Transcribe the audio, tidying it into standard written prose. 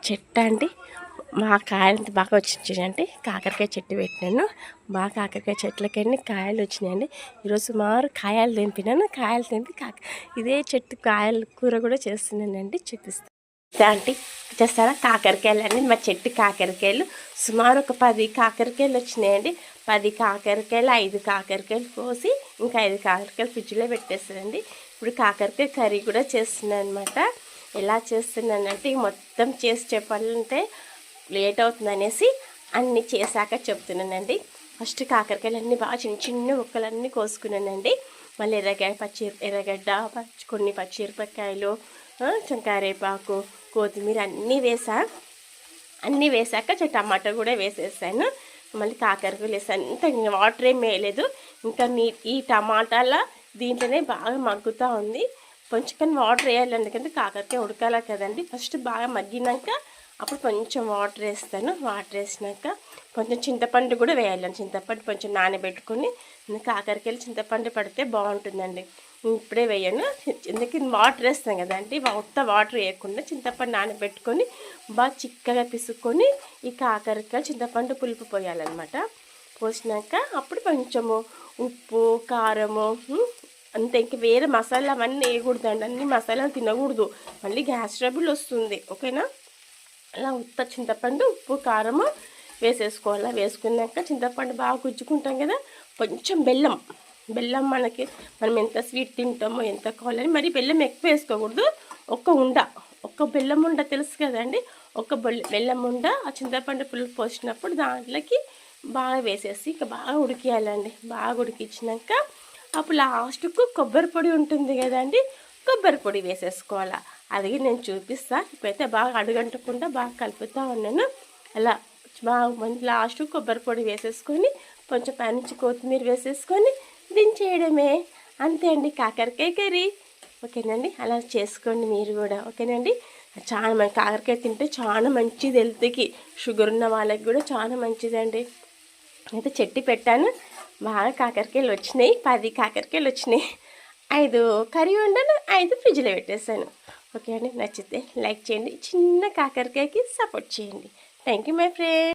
చెట్టు అండి మా కాయలు బాగా వచ్చినాయండి. కాకరకాయ చెట్టు పెట్టినాను. బాగా కాకరకాయ చెట్లకన్నీ కాయలు వచ్చినాయండి. ఈరోజు సుమారు కాయలు తెంపినాను. కాయలు తెంపి ఇదే చెట్టు కాయలు కూర కూడా చేస్తున్నానండి. చూపిస్తాను ఆంటీ. చేస్తారా? కాకరకాయలు అండి. మా చెట్టు కాకరకాయలు సుమారు ఒక 10 కాకరకాయలు వచ్చినాయండి. 10 కాకరకాయలు 5 కాకరకాయలు కోసి ఇంకా 5 కాకరకాయలు ఫ్రిడ్జ్లో పెట్టేస్తానండి. ఇప్పుడు కాకరకాయ కర్రీ కూడా చేస్తున్నాను అనమాట. ఎలా చేస్తున్నానంటే మొత్తం చేసి చెప్పాలంటే లేట్ అవుతుంది అనేసి అన్నీ చేశాక చెప్తున్నానండి. ఫస్ట్ కాకరకాయలు అన్నీ బాగా చిన్న చిన్న ముక్కలన్నీ కోసుకున్నానండి. మళ్ళీ ఎర్రగడ్డ కొన్ని పచ్చిమిరపకాయలు, కరివేపాకు, కొత్తిమీర అన్నీ వేసాక టమాటా కూడా వేసేసాను. మళ్ళీ కాకరకాయలు వేసాను. అంత వాటర్ ఏం వేయలేదు. ఇంకా ఈ టమాటాల దీంట్లోనే బాగా మగ్గుతూ ఉంది. కొంచెం వాటర్ వేయాలి, ఎందుకంటే కాకరకాయ ఉడకాల కదండి. ఫస్ట్ బాగా మగ్గినాక అప్పుడు కొంచెం వాటర్ వేస్తాను. వాటర్ వేసినాక కొంచెం చింతపండు కూడా వేయాలి. చింతపండు కొంచెం నానబెట్టుకొని, కాకరకాయలు చింతపండు పడితే బాగుంటుందండి. ఇప్పుడే వేయను, ఎందుకు వాటర్ వేస్తాను కదండి. మొత్తం వాటర్ వేయకుండా చింతపండు నానబెట్టుకొని బాగా చిక్కగా పిసుక్కొని ఈ కాకరకాయలు చింతపండు పులుపు పోయాలన్నమాట. పోసినాక అప్పుడు కొంచెము ఉప్పు, కారము, అంతే. ఇంక వేరే మసాలా అవన్నీ వేయకూడదు అండి. అన్ని మసాలాలు తినకూడదు, మళ్ళీ గ్యాస్ ట్రబుల్ వస్తుంది. ఓకేనా? అలా ఉత్త చింతపండు, ఉప్పు, కారము వేసేసుకోవాలి. వేసుకున్నాక చింతపండు బాగా గుజ్జుకుంటాం కదా, కొంచెం బెల్లం మనం ఎంత స్వీట్ తింటామో ఎంత కావాలని, మరి బెల్లం ఎక్కువ వేసుకోకూడదు. ఒక్క బెల్లం ఉండ తెలుసు కదండి. బెల్లం ఉండ ఆ చింతపండు పులుపు పోసినప్పుడు దాంట్లోకి బాగా వేసేసి ఇక బాగా ఉడికియాలండి. బాగా ఉడికించినాక అప్పుడు లాస్ట్కు కొబ్బరి పొడి ఉంటుంది కదండి, కొబ్బరి పొడి వేసేసుకోవాలి. అది నేను చూపిస్తాను. ఇప్పుడైతే బాగా అడుగంటకుండా బాగా కలుపుతూ ఉన్నాను. అలా బాగా లాస్ట్ కొబ్బరి పొడి వేసేసుకొని కొంచెం పైనుంచి కొత్తిమీర వేసేసుకొని దించేయడమే. అంతే అండి, కాకరకాయ కర్రీ. ఓకేనండి, అలా చేసుకోండి మీరు కూడా. ఓకేనండి, చాలా మంచి కాకరకాయ తింటే చాలా మంచిది హెల్త్కి. షుగర్ ఉన్న వాళ్ళకి కూడా చాలా మంచిదండి. అయితే చెట్టు పెట్టాను, బాగా కాకరకాయలు వచ్చినాయి. 10 కాకరకాయలు వచ్చినాయి. 5 కర్రీ వండాను, 5 ఫ్రిడ్జ్లో పెట్టేశాను. ఓకే అండి, నచ్చితే లైక్ చేయండి. చిన్న కాకరకాయకి సపోర్ట్ చేయండి. Thank you my friend.